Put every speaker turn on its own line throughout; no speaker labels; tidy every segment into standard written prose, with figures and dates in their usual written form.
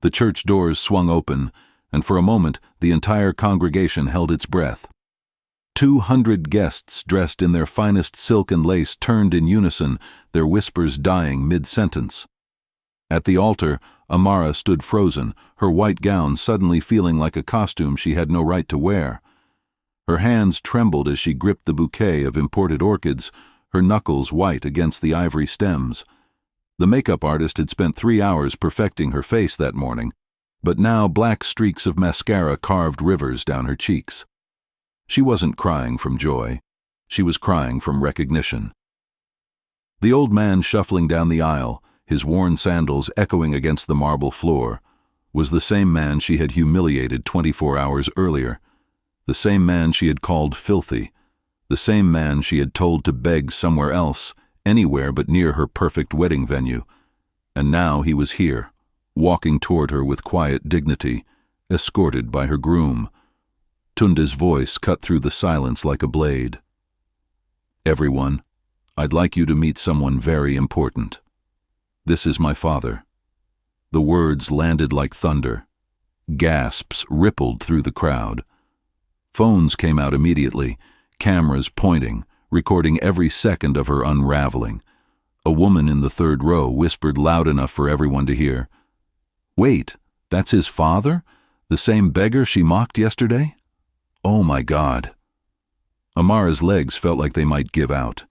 The church doors swung open, and for a moment the entire congregation held its breath. 200 guests dressed in their finest silk and lace turned in unison, their whispers dying mid-sentence. At the altar, Amara stood frozen, her white gown suddenly feeling like a costume she had no right to wear. Her hands trembled as she gripped the bouquet of imported orchids, her knuckles white against the ivory stems. The makeup artist had spent 3 hours perfecting her face that morning, but now black streaks of mascara carved rivers down her cheeks. She wasn't crying from joy. She was crying from recognition. The old man shuffling down the aisle, his worn sandals echoing against the marble floor, was the same man she had humiliated 24 hours earlier, the same man she had called filthy, the same man she had told to beg somewhere else, anywhere but near her perfect wedding venue. And now he was here, walking toward her with quiet dignity, escorted by her groom. Tunde's voice cut through the silence like a blade. "Everyone, I'd like you to meet someone very important. This is my father." The words landed like thunder. Gasps rippled through the crowd. Phones came out immediately, cameras pointing, recording every second of her unraveling. A woman in the third row whispered loud enough for everyone to hear, "Wait, that's his father? The same beggar she mocked yesterday? Oh my God." Amara's legs felt like they might give out.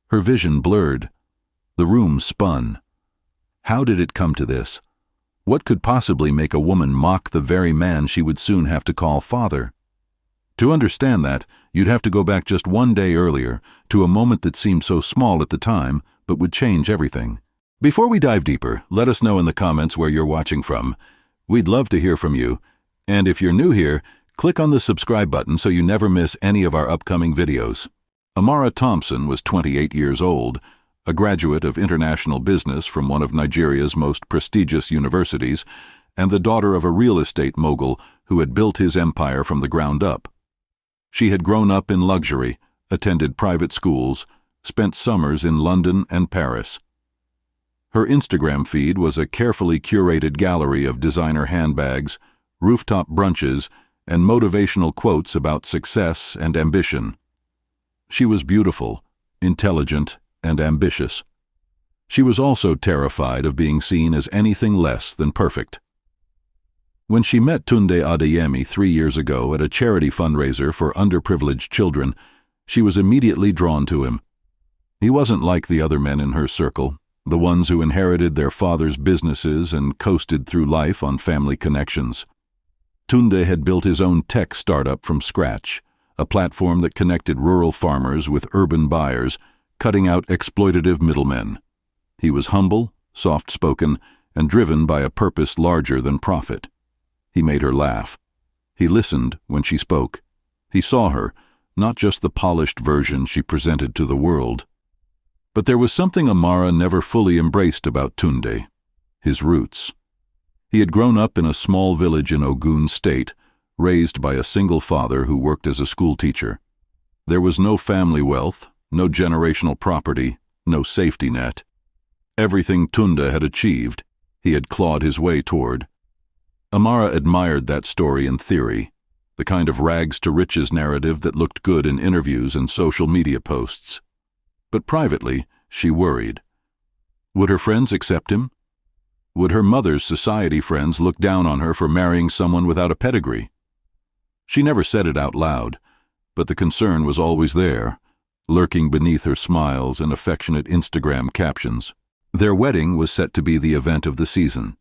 Her vision blurred. The room spun. How did it come to this? What could possibly make a woman mock the very man she would soon have to call father? To understand that, you'd have to go back just one day earlier, to a moment that seemed so small at the time, but would change everything. Before we dive deeper, let us know in the comments where you're watching from. We'd love to hear from you. And if you're new here, click on the subscribe button so you never miss any of our upcoming videos. Amara Thompson was 28 years old, a graduate of international business from one of Nigeria's most prestigious universities, and the daughter of a real estate mogul who had built his empire from the ground up. She had grown up in luxury, attended private schools, spent summers in London and Paris. Her Instagram feed was a carefully curated gallery of designer handbags, rooftop brunches, and motivational quotes about success and ambition. She was beautiful, intelligent, and ambitious. She was also terrified of being seen as anything less than perfect. When she met Tunde Adeyemi 3 years ago at a charity fundraiser for underprivileged children, she was immediately drawn to him. He wasn't like the other men in her circle, the ones who inherited their father's businesses and coasted through life on family connections. Tunde had built his own tech startup from scratch, a platform that connected rural farmers with urban buyers, cutting out exploitative middlemen. He was humble, soft-spoken, and driven by a purpose larger than profit. He made her laugh. He listened when she spoke. He saw her, not just the polished version she presented to the world. But there was something Amara never fully embraced about Tunde: his roots. He had grown up in a small village in Ogun State, raised by a single father who worked as a schoolteacher. There was no family wealth, no generational property, no safety net. Everything Tunde had achieved, he had clawed his way toward. Amara admired that story in theory, the kind of rags-to-riches narrative that looked good in interviews and social media posts. But privately, she worried. Would her friends accept him? Would her mother's society friends look down on her for marrying someone without a pedigree? She never said it out loud, but the concern was always there, lurking beneath her smiles and affectionate Instagram captions. Their wedding was set to be the event of the season.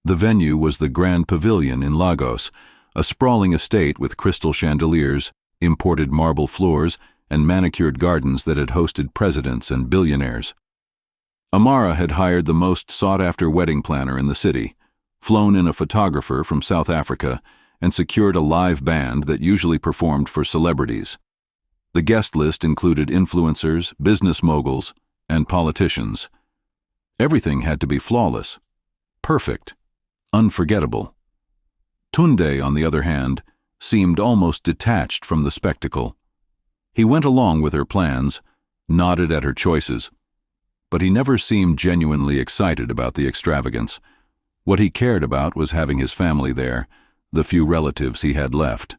The venue was the Grand Pavilion in Lagos, a sprawling estate with crystal chandeliers, imported marble floors, and manicured gardens that had hosted presidents and billionaires. Amara had hired the most sought-after wedding planner in the city, flown in a photographer from South Africa, and secured a live band that usually performed for celebrities. The guest list included influencers, business moguls, and politicians. Everything had to be flawless, perfect, unforgettable. Tunde, on the other hand, seemed almost detached from the spectacle. He went along with her plans, nodded at her choices, but he never seemed genuinely excited about the extravagance. What he cared about was having his family there, the few relatives he had left.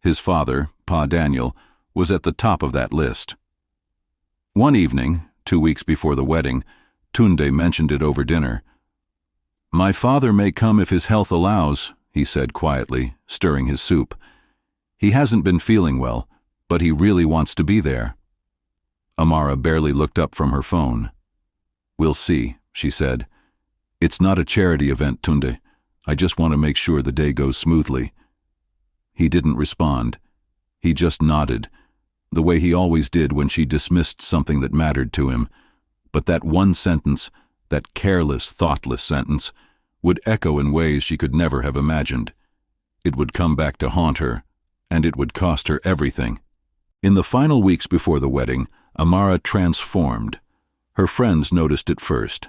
His father, Pa Daniel, was at the top of that list. One evening, 2 weeks before the wedding, Tunde mentioned it over dinner. "My father may come if his health allows," he said quietly, stirring his soup. "He hasn't been feeling well, but he really wants to be there." Amara barely looked up from her phone. "We'll see," she said. "It's not a charity event, Tunde. I just want to make sure the day goes smoothly." He didn't respond. He just nodded, the way he always did when she dismissed something that mattered to him. But that one sentence, that careless, thoughtless sentence, would echo in ways she could never have imagined. It would come back to haunt her, and it would cost her everything. In the final weeks before the wedding, Amara transformed. Her friends noticed it first.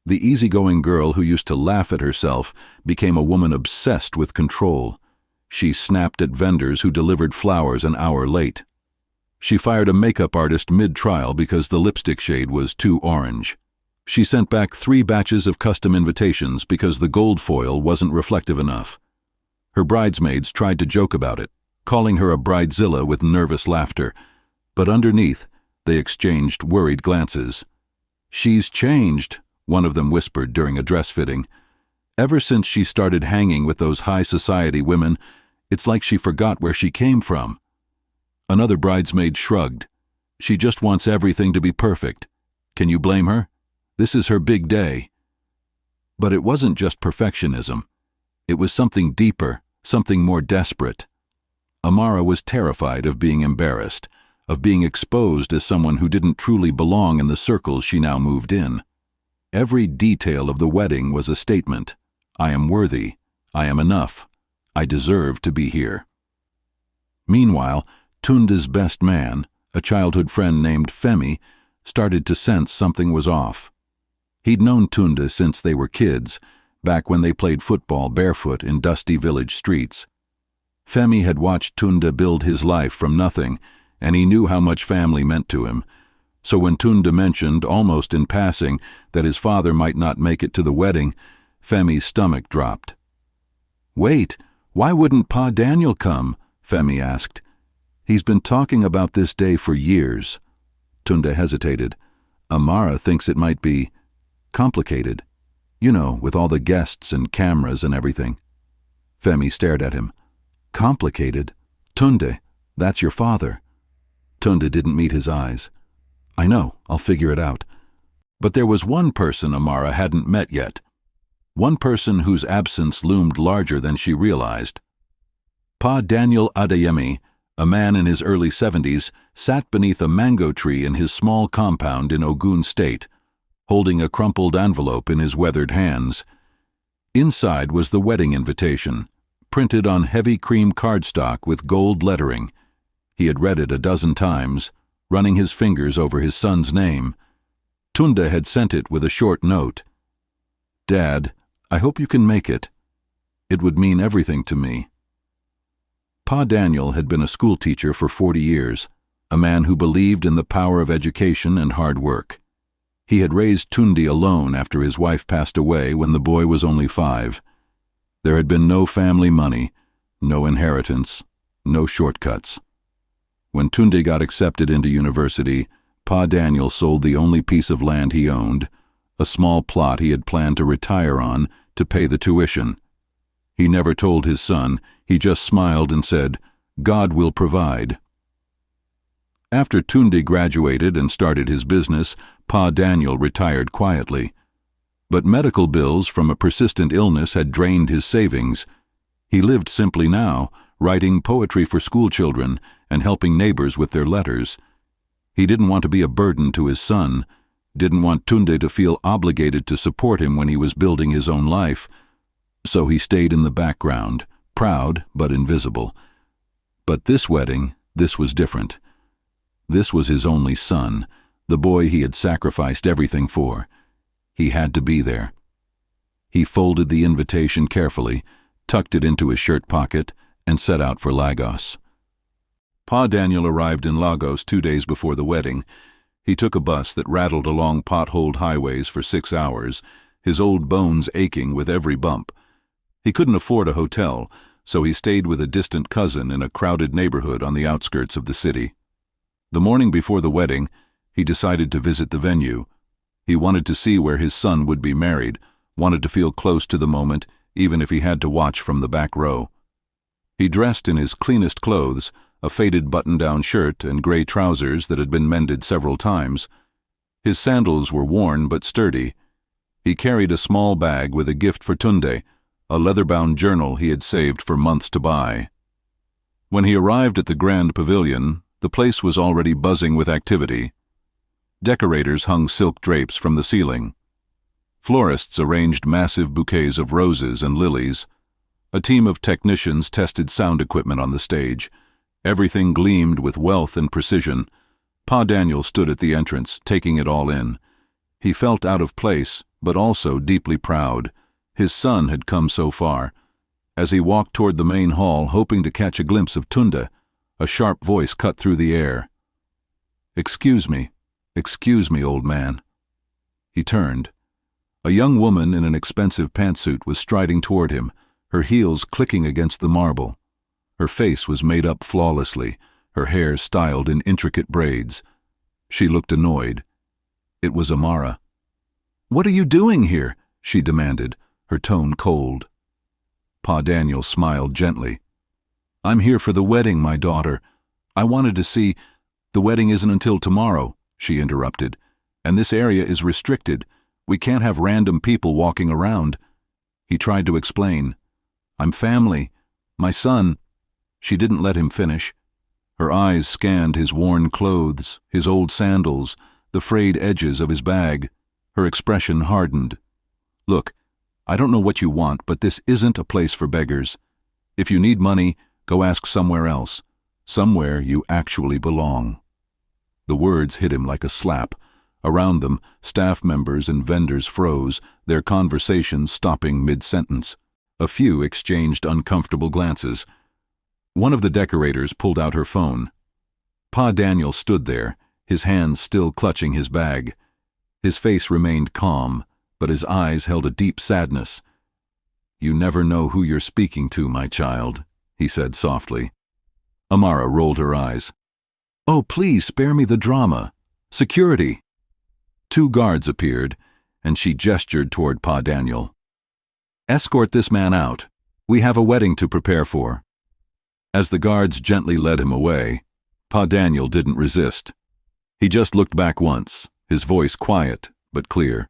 The easygoing girl who used to laugh at herself became a woman obsessed with control. She snapped at vendors who delivered flowers an hour late. She fired a makeup artist mid-trial because the lipstick shade was too orange. She sent back 3 batches of custom invitations because the gold foil wasn't reflective enough. Her bridesmaids tried to joke about it, calling her a bridezilla with nervous laughter, but underneath, they exchanged worried glances. "She's changed," one of them whispered during a dress fitting. "Ever since she started hanging with those high society women, it's like she forgot where she came from." Another bridesmaid shrugged. "She just wants everything to be perfect. Can you blame her? This is her big day." But it wasn't just perfectionism. It was something deeper, something more desperate. Amara was terrified of being embarrassed, of being exposed as someone who didn't truly belong in the circles she now moved in. Every detail of the wedding was a statement. I am worthy. I am enough. I deserve to be here. Meanwhile, Tunde's best man, a childhood friend named Femi, started to sense something was off. He'd known Tunde since they were kids, back when they played football barefoot in dusty village streets. Femi had watched Tunde build his life from nothing, and he knew how much family meant to him. So when Tunde mentioned, almost in passing, that his father might not make it to the wedding, Femi's stomach dropped. "Wait, why wouldn't Pa Daniel come?" Femi asked. "He's been talking about this day for years." Tunde hesitated. "Amara thinks it might be complicated. You know, with all the guests and cameras and everything." Femi stared at him. "Complicated? Tunde, that's your father." Tunde didn't meet his eyes. "I know, I'll figure it out." But there was one person Amara hadn't met yet. One person whose absence loomed larger than she realized. Pa Daniel Adeyemi, a man in his early 70s, sat beneath a mango tree in his small compound in Ogun State, holding a crumpled envelope in his weathered hands. Inside was the wedding invitation, printed on heavy cream cardstock with gold lettering. He had read it a dozen times, running his fingers over his son's name. Tunde had sent it with a short note. "Dad, I hope you can make it. It would mean everything to me." Pa Daniel had been a schoolteacher for 40 years, a man who believed in the power of education and hard work. He had raised Tunde alone after his wife passed away when the boy was only 5. There had been no family money, no inheritance, no shortcuts. When Tunde got accepted into university, Pa Daniel sold the only piece of land he owned, a small plot he had planned to retire on to pay the tuition. He never told his son, he just smiled and said, "God will provide." After Tunde graduated and started his business, Pa Daniel retired quietly. But medical bills from a persistent illness had drained his savings. He lived simply now, writing poetry for schoolchildren and helping neighbors with their letters. He didn't want to be a burden to his son, didn't want Tunde to feel obligated to support him when he was building his own life. So he stayed in the background, proud but invisible. But this wedding, this was different. This was his only son, the boy he had sacrificed everything for. He had to be there. He folded the invitation carefully, tucked it into his shirt pocket, and set out for Lagos. Pa Daniel arrived in Lagos 2 days before the wedding. He took a bus that rattled along potholed highways for 6 hours, his old bones aching with every bump. He couldn't afford a hotel, so he stayed with a distant cousin in a crowded neighborhood on the outskirts of the city. The morning before the wedding, he decided to visit the venue. He wanted to see where his son would be married, wanted to feel close to the moment, even if he had to watch from the back row. He dressed in his cleanest clothes, a faded button-down shirt and gray trousers that had been mended several times. His sandals were worn but sturdy. He carried a small bag with a gift for Tunde, a leather-bound journal he had saved for months to buy. When he arrived at the grand pavilion, the place was already buzzing with activity. Decorators hung silk drapes from the ceiling. Florists arranged massive bouquets of roses and lilies. A team of technicians tested sound equipment on the stage. Everything gleamed with wealth and precision. Pa Daniel stood at the entrance, taking it all in. He felt out of place, but also deeply proud. His son had come so far. As he walked toward the main hall, hoping to catch a glimpse of Tunde, a sharp voice cut through the air. Excuse me, old man." He turned. A young woman in an expensive pantsuit was striding toward him, her heels clicking against the marble. Her face was made up flawlessly, her hair styled in intricate braids. She looked annoyed. It was Amara. "What are you doing here?" she demanded, her tone cold. Pa Daniel smiled gently. "I'm here for the wedding, my daughter. I wanted to see—" "The wedding isn't until tomorrow," she interrupted, "and this area is restricted. We can't have random people walking around." He tried to explain. "I'm family. My son—" She didn't let him finish. Her eyes scanned his worn clothes, his old sandals, the frayed edges of his bag. Her expression hardened. "Look, I don't know what you want, but this isn't a place for beggars. If you need money, go ask somewhere else. Somewhere you actually belong." The words hit him like a slap. Around them, staff members and vendors froze, their conversations stopping mid-sentence. A few exchanged uncomfortable glances. One of the decorators pulled out her phone. Pa Daniel stood there, his hands still clutching his bag. His face remained calm, but his eyes held a deep sadness. "You never know who you're speaking to, my child," he said softly. Amara rolled her eyes. "Oh, please spare me the drama. Security!" 2 guards appeared, and she gestured toward Pa Daniel. "Escort this man out. We have a wedding to prepare for." As the guards gently led him away, Pa Daniel didn't resist. He just looked back once, his voice quiet but clear.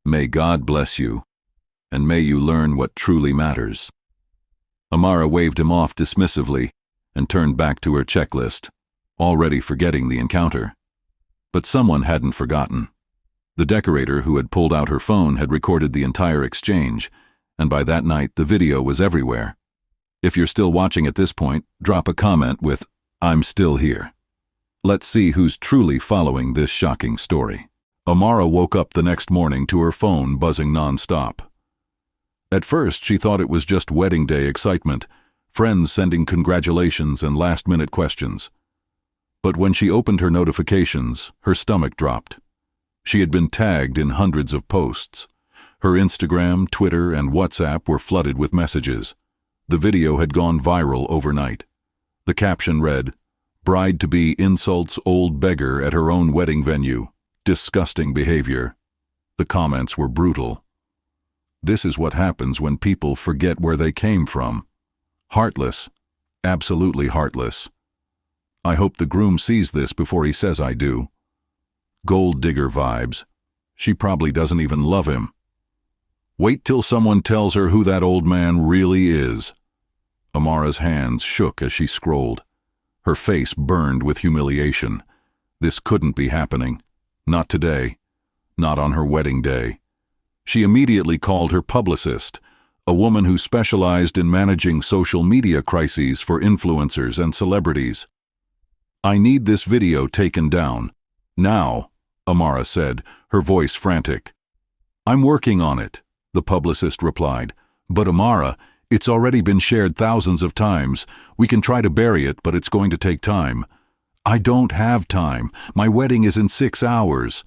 "May God bless you, and may you learn what truly matters." Amara waved him off dismissively and turned back to her checklist, already forgetting the encounter. But someone hadn't forgotten. The decorator who had pulled out her phone had recorded the entire exchange, and by that night the video was everywhere. If you're still watching at this point, drop a comment with, "I'm still here." Let's see who's truly following this shocking story. Amara woke up the next morning to her phone buzzing non-stop. At first, she thought it was just wedding day excitement, friends sending congratulations and last-minute questions. But when she opened her notifications, her stomach dropped. She had been tagged in hundreds of posts. Her Instagram, Twitter, and WhatsApp were flooded with messages. The video had gone viral overnight. The caption read, "Bride-to-be insults old beggar at her own wedding venue. Disgusting behavior." The comments were brutal. This is what happens when people forget where they came from. Heartless. Absolutely heartless. I hope the groom sees this before he says I do. Gold digger vibes. She probably doesn't even love him. Wait till someone tells her who that old man really is. Amara's hands shook as she scrolled. Her face burned with humiliation. This couldn't be happening. Not today. Not on her wedding day. She immediately called her publicist, a woman who specialized in managing social media crises for influencers and celebrities. "I need this video taken down. Now," Amara said, her voice frantic. "I'm working on it," the publicist replied. "But Amara, it's already been shared thousands of times. We can try to bury it, but it's going to take time." "I don't have time. My wedding is in 6 hours."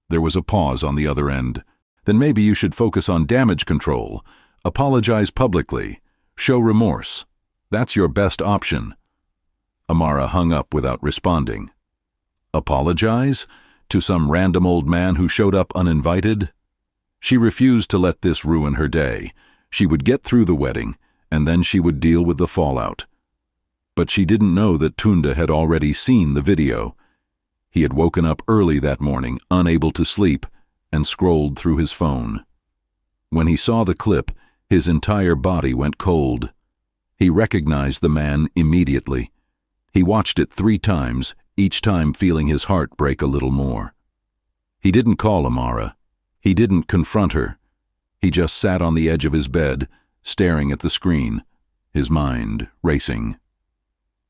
There was a pause on the other end. Then maybe you should focus on damage control, apologize publicly, show remorse. That's your best option." Amara hung up without responding. Apologize? To some random old man who showed up uninvited? She refused to let this ruin her day. She would get through the wedding, and then she would deal with the fallout. But she didn't know that Tunde had already seen the video. He had woken up early that morning, unable to sleep, and scrolled through his phone. When he saw the clip, his entire body went cold. He recognized the man immediately. He watched it 3 times, each time feeling his heart break a little more. He didn't call Amara. He didn't confront her. He just sat on the edge of his bed, staring at the screen, his mind racing.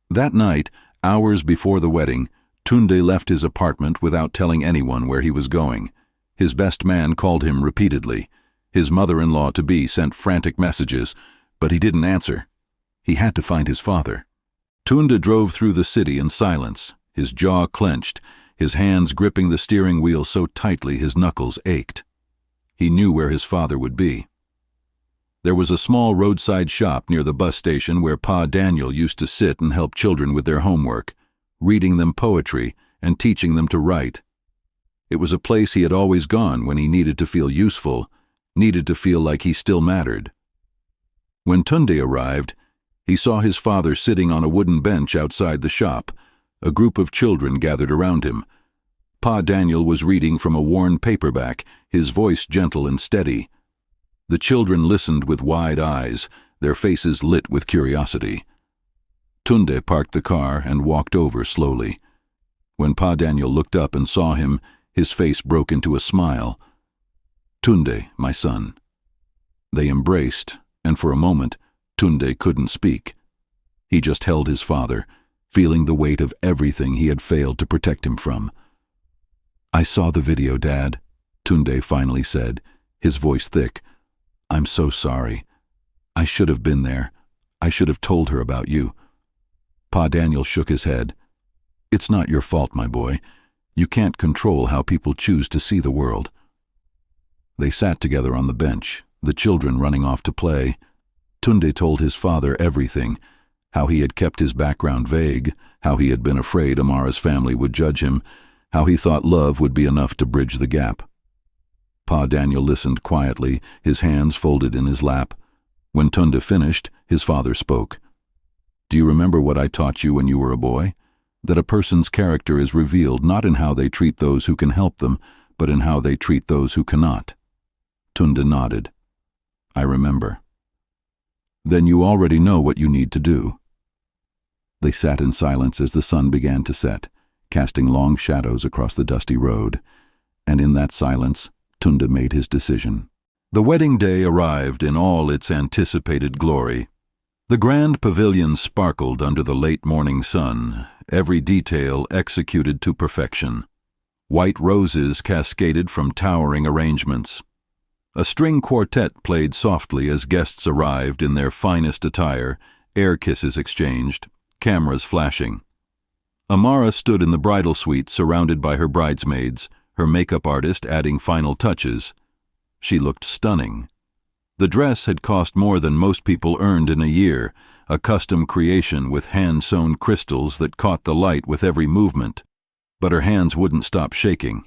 That night, hours before the wedding, Tunde left his apartment without telling anyone where he was going. His best man called him repeatedly. His mother-in-law-to-be sent frantic messages, but he didn't answer. He had to find his father. Tunde drove through the city in silence, his jaw clenched, his hands gripping the steering wheel so tightly his knuckles ached. He knew where his father would be. There was a small roadside shop near the bus station where Pa Daniel used to sit and help children with their homework, reading them poetry and teaching them to write. It was a place he had always gone when he needed to feel useful, needed to feel like he still mattered. When Tunde arrived, he saw his father sitting on a wooden bench outside the shop. A group of children gathered around him. Pa Daniel was reading from a worn paperback, his voice gentle and steady. The children listened with wide eyes, their faces lit with curiosity. Tunde parked the car and walked over slowly. When Pa Daniel looked up and saw him, his face broke into a smile. "Tunde, my son." They embraced, and for a moment, Tunde couldn't speak. He just held his father, feeling the weight of everything he had failed to protect him from. "I saw the video, Dad," Tunde finally said, his voice thick. "I'm so sorry. I should have been there. I should have told her about you." Pa Daniel shook his head. "It's not your fault, my boy. You can't control how people choose to see the world." They sat together on the bench, the children running off to play. Tunde told his father everything, how he had kept his background vague, how he had been afraid Amara's family would judge him, how he thought love would be enough to bridge the gap. Pa Daniel listened quietly, his hands folded in his lap. When Tunde finished, his father spoke. "Do you remember what I taught you when you were a boy? That a person's character is revealed not in how they treat those who can help them, but in how they treat those who cannot." Tunde nodded. "I remember." "Then you already know what you need to do." They sat in silence as the sun began to set, casting long shadows across the dusty road, and in that silence, Tunde made his decision. The wedding day arrived in all its anticipated glory. The grand pavilion sparkled under the late morning sun, every detail executed to perfection. White roses cascaded from towering arrangements. A string quartet played softly as guests arrived in their finest attire, air kisses exchanged, cameras flashing. Amara stood in the bridal suite surrounded by her bridesmaids, her makeup artist adding final touches. She looked stunning. The dress had cost more than most people earned in a year, a custom creation with hand-sewn crystals that caught the light with every movement. But her hands wouldn't stop shaking.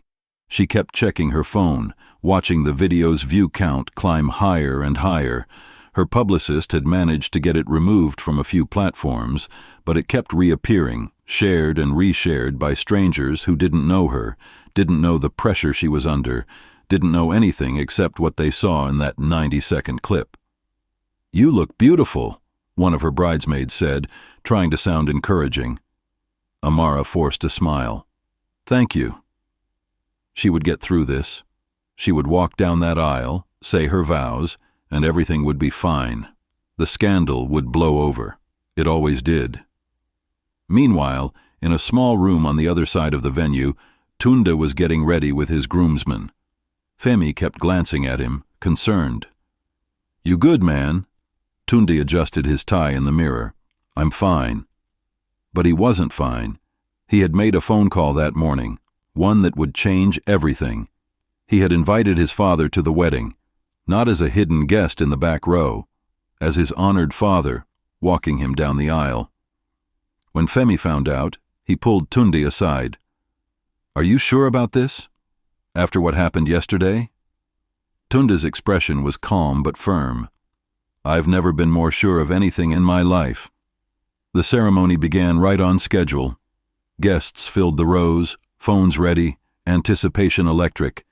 She kept checking her phone, watching the video's view count climb higher and higher. Her publicist had managed to get it removed from a few platforms, but it kept reappearing, shared and reshared by strangers who didn't know her, didn't know the pressure she was under, didn't know anything except what they saw in that 90-second clip. "You look beautiful," one of her bridesmaids said, trying to sound encouraging. Amara forced a smile. "Thank you." She would get through this. She would walk down that aisle, say her vows, and everything would be fine. The scandal would blow over. It always did. Meanwhile, in a small room on the other side of the venue, Tunde was getting ready with his groomsmen. Femi kept glancing at him, concerned. "You good, man?" Tunde adjusted his tie in the mirror. "I'm fine." But he wasn't fine. He had made a phone call that morning, one that would change everything. He had invited his father to the wedding, not as a hidden guest in the back row, as his honored father, walking him down the aisle. When Femi found out, he pulled Tunde aside. "Are you sure about this? After what happened yesterday?" Tunde's expression was calm but firm. "I've never been more sure of anything in my life." The ceremony began right on schedule. Guests filled the rows, phones ready, anticipation electric.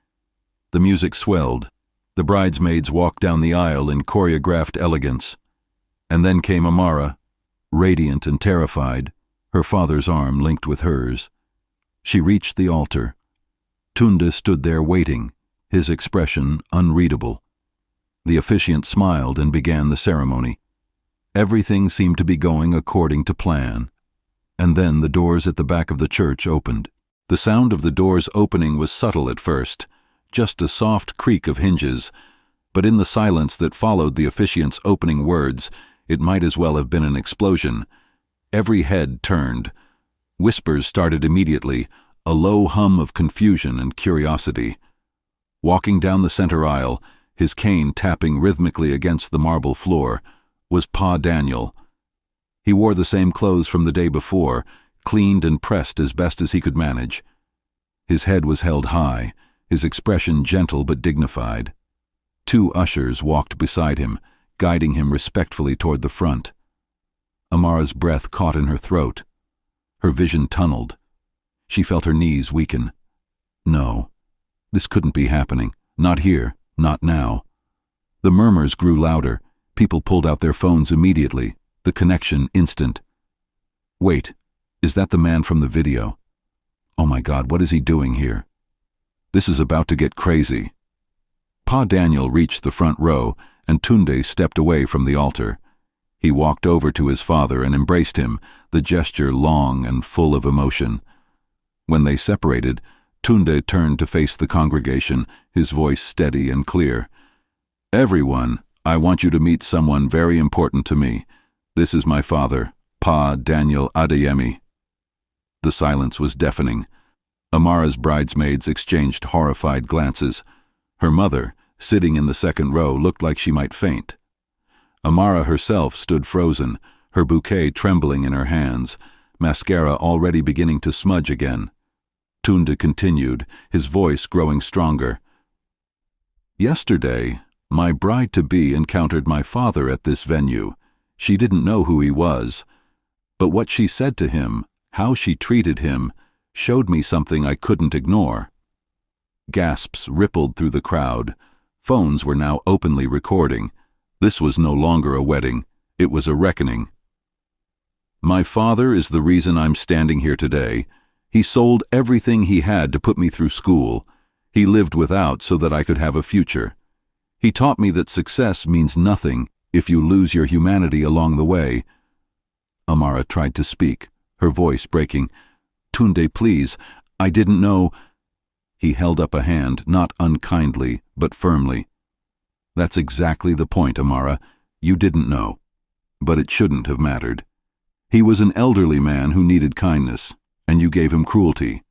The music swelled. The bridesmaids walked down the aisle in choreographed elegance. And then came Amara, radiant and terrified, her father's arm linked with hers. She reached the altar. Tunde stood there waiting, his expression unreadable. The officiant smiled and began the ceremony. Everything seemed to be going according to plan. And then the doors at the back of the church opened. The sound of the doors opening was subtle at first, just a soft creak of hinges, but in the silence that followed the officiant's opening words, it might as well have been an explosion. Every head turned. Whispers started immediately, a low hum of confusion and curiosity. Walking down the center aisle, his cane tapping rhythmically against the marble floor, was Pa Daniel. He wore the same clothes from the day before, cleaned and pressed as best as he could manage. His head was held high, his expression gentle but dignified. Two ushers walked beside him, guiding him respectfully toward the front. Amara's breath caught in her throat. Her vision tunneled. She felt her knees weaken. No, this couldn't be happening. Not here, not now. The murmurs grew louder. People pulled out their phones immediately, the connection instant. Wait, is that the man from the video? Oh my God, what is he doing here? This is about to get crazy. Pa Daniel reached the front row, and Tunde stepped away from the altar. He walked over to his father and embraced him, the gesture long and full of emotion. When they separated, Tunde turned to face the congregation, his voice steady and clear. "Everyone, I want you to meet someone very important to me. This is my father, Pa Daniel Adeyemi." The silence was deafening. Amara's bridesmaids exchanged horrified glances. Her mother, sitting in the second row, looked like she might faint. Amara herself stood frozen, her bouquet trembling in her hands, mascara already beginning to smudge again. Tunde continued, his voice growing stronger. "Yesterday, my bride-to-be encountered my father at this venue. She didn't know who he was. But what she said to him, how she treated him, showed me something I couldn't ignore." Gasps rippled through the crowd. Phones were now openly recording. This was no longer a wedding. It was a reckoning. "My father is the reason I'm standing here today. He sold everything he had to put me through school. He lived without so that I could have a future. He taught me that success means nothing if you lose your humanity along the way." Amara tried to speak, her voice breaking. "Tunde, please, I didn't know." He held up a hand, not unkindly, but firmly. "That's exactly the point, Amara. You didn't know. But it shouldn't have mattered. He was an elderly man who needed kindness, and you gave him cruelty.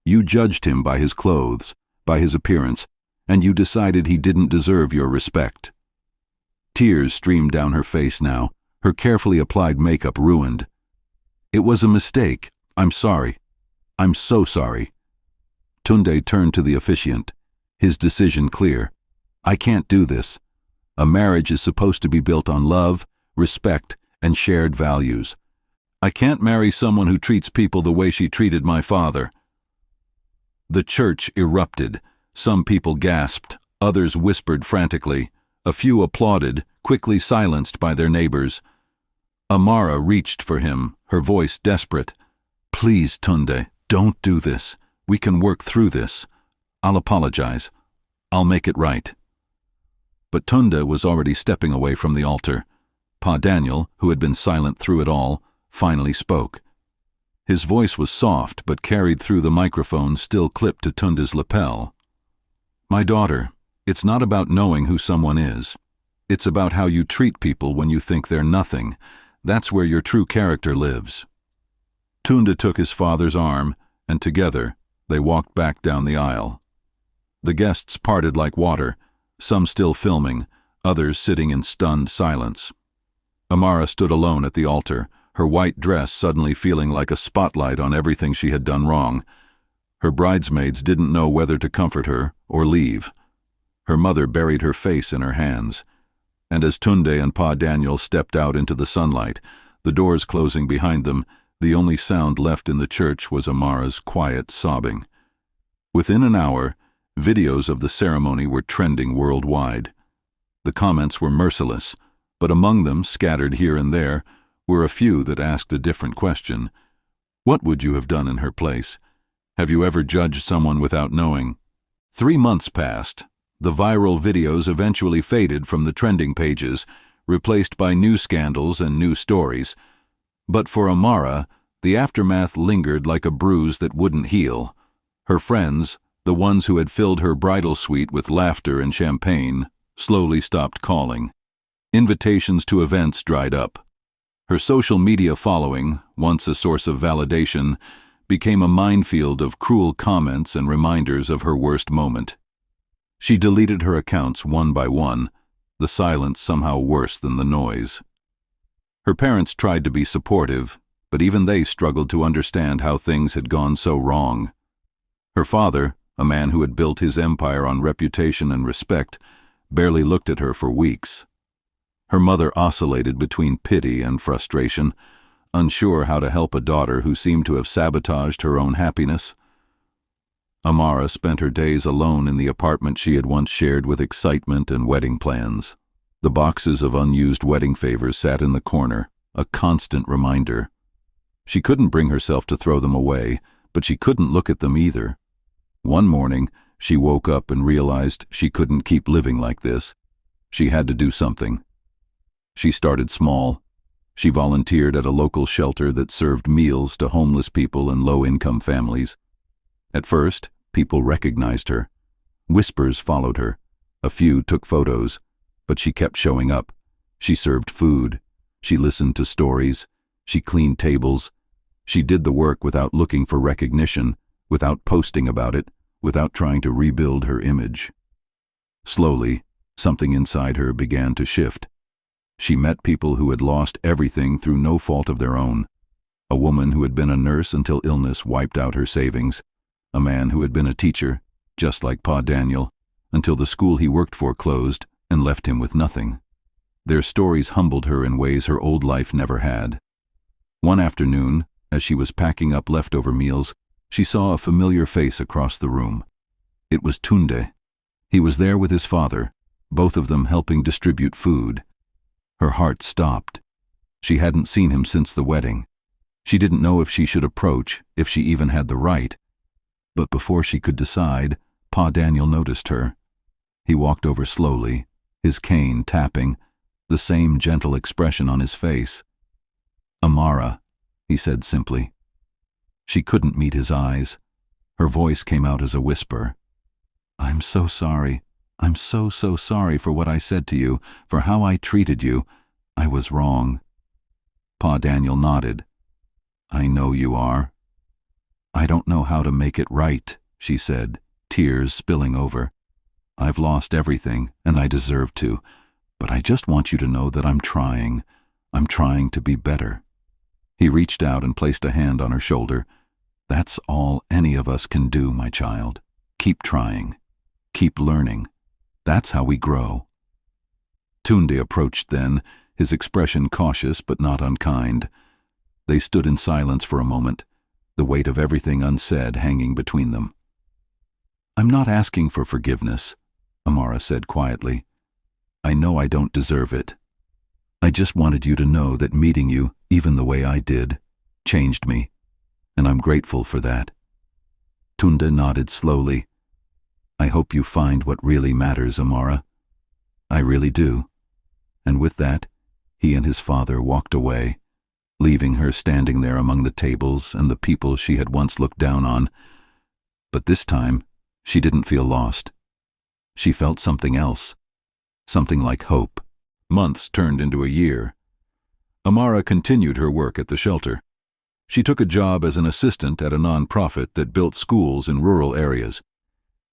You judged him by his clothes, by his appearance, and you decided he didn't deserve your respect." Tears streamed down her face now, her carefully applied makeup ruined. "It was a mistake. I'm sorry. I'm so sorry." Tunde turned to the officiant, his decision clear. "I can't do this. A marriage is supposed to be built on love, respect, and shared values. I can't marry someone who treats people the way she treated my father." The church erupted. Some people gasped, others whispered frantically. A few applauded, quickly silenced by their neighbors. Amara reached for him, her voice desperate. "Please, Tunde, don't do this. We can work through this. I'll apologize. I'll make it right." But Tunde was already stepping away from the altar. Pa Daniel, who had been silent through it all, finally spoke. His voice was soft but carried through the microphone still clipped to Tunde's lapel. "My daughter, it's not about knowing who someone is. It's about how you treat people when you think they're nothing. That's where your true character lives." Tunde took his father's arm, and together they walked back down the aisle. The guests parted like water, some still filming, others sitting in stunned silence. Amara stood alone at the altar, her white dress suddenly feeling like a spotlight on everything she had done wrong. Her bridesmaids didn't know whether to comfort her or leave. Her mother buried her face in her hands, and as Tunde and Pa Daniel stepped out into the sunlight, the doors closing behind them, the only sound left in the church was Amara's quiet sobbing. Within an hour, videos of the ceremony were trending worldwide. The comments were merciless, but among them, scattered here and there, were a few that asked a different question. What would you have done in her place? Have you ever judged someone without knowing? 3 months passed. The viral videos eventually faded from the trending pages, replaced by new scandals and new stories. But for Amara, the aftermath lingered like a bruise that wouldn't heal. Her friends, the ones who had filled her bridal suite with laughter and champagne, slowly stopped calling. Invitations to events dried up. Her social media following, once a source of validation, became a minefield of cruel comments and reminders of her worst moment. She deleted her accounts one by one, the silence somehow worse than the noise. Her parents tried to be supportive, but even they struggled to understand how things had gone so wrong. Her father, a man who had built his empire on reputation and respect, barely looked at her for weeks. Her mother oscillated between pity and frustration, unsure how to help a daughter who seemed to have sabotaged her own happiness. Amara spent her days alone in the apartment she had once shared with excitement and wedding plans. The boxes of unused wedding favors sat in the corner, a constant reminder. She couldn't bring herself to throw them away, but she couldn't look at them either. One morning, she woke up and realized she couldn't keep living like this. She had to do something. She started small. She volunteered at a local shelter that served meals to homeless people and low-income families. At first, people recognized her. Whispers followed her. A few took photos, but she kept showing up. She served food. She listened to stories. She cleaned tables. She did the work without looking for recognition, without posting about it, without trying to rebuild her image. Slowly, something inside her began to shift. She met people who had lost everything through no fault of their own. A woman who had been a nurse until illness wiped out her savings. A man who had been a teacher, just like Pa Daniel, until the school he worked for closed and left him with nothing. Their stories humbled her in ways her old life never had. One afternoon, as she was packing up leftover meals, she saw a familiar face across the room. It was Tunde. He was there with his father, both of them helping distribute food. Her heart stopped. She hadn't seen him since the wedding. She didn't know if she should approach, if she even had the right. But before she could decide, Pa Daniel noticed her. He walked over slowly, his cane tapping, the same gentle expression on his face. "Amara," he said simply. She couldn't meet his eyes. Her voice came out as a whisper. "I'm so sorry. I'm so sorry for what I said to you, for how I treated you. I was wrong." Pa Daniel nodded. "I know you are." "I don't know how to make it right," she said, tears spilling over. "I've lost everything, and I deserve to, but I just want you to know that I'm trying. I'm trying to be better." He reached out and placed a hand on her shoulder. "That's all any of us can do, my child. Keep trying. Keep learning. That's how we grow." Tunde approached then, his expression cautious but not unkind. They stood in silence for a moment, the weight of everything unsaid hanging between them. "I'm not asking for forgiveness," Amara said quietly. "I know I don't deserve it. I just wanted you to know that meeting you, even the way I did, changed me, and I'm grateful for that." Tunde nodded slowly. "I hope you find what really matters, Amara. I really do." And with that, he and his father walked away, leaving her standing there among the tables and the people she had once looked down on. But this time, she didn't feel lost. She felt something else, something like hope. Months turned into a year. Amara continued her work at the shelter. She took a job as an assistant at a non-profit that built schools in rural areas.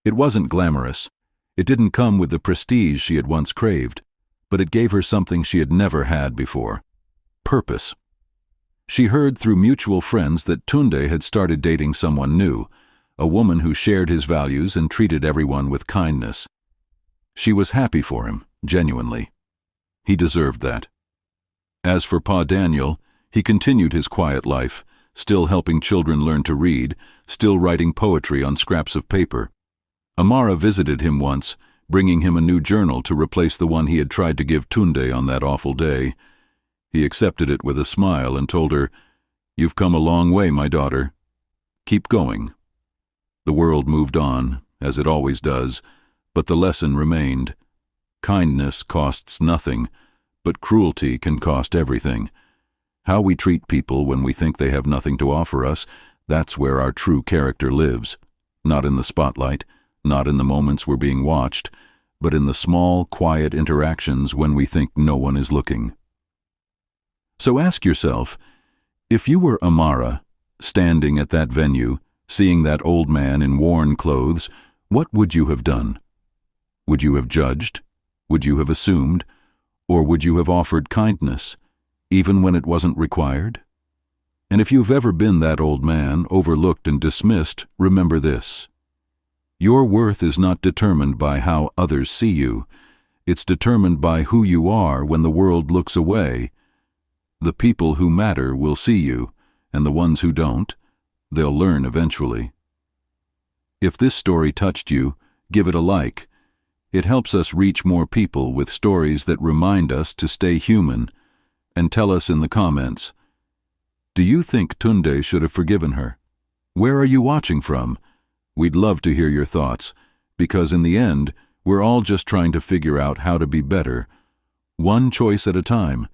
It wasn't glamorous. It didn't come with the prestige she had once craved, but it gave her something she had never had before: purpose. She heard through mutual friends that Tunde had started dating someone new, a woman who shared his values and treated everyone with kindness. She was happy for him, genuinely. He deserved that. As for Pa Daniel, he continued his quiet life, still helping children learn to read, still writing poetry on scraps of paper. Amara visited him once, bringing him a new journal to replace the one he had tried to give Tunde on that awful day. He accepted it with a smile and told her, "You've come a long way, my daughter. Keep going." The world moved on, as it always does, but the lesson remained. Kindness costs nothing, but cruelty can cost everything. How we treat people when we think they have nothing to offer us, that's where our true character lives. Not in the spotlight, not in the moments we're being watched, but in the small, quiet interactions when we think no one is looking. So ask yourself, if you were Amara, standing at that venue, seeing that old man in worn clothes, what would you have done? Would you have judged? Would you have assumed? Or would you have offered kindness, even when it wasn't required? And if you've ever been that old man, overlooked and dismissed, remember this: your worth is not determined by how others see you. It's determined by who you are when the world looks away. The people who matter will see you, and the ones who don't, they'll learn eventually. If this story touched you, give it a like. It helps us reach more people with stories that remind us to stay human. And tell us in the comments, do you think Tunde should have forgiven her? Where are you watching from? We'd love to hear your thoughts, because in the end, we're all just trying to figure out how to be better, one choice at a time.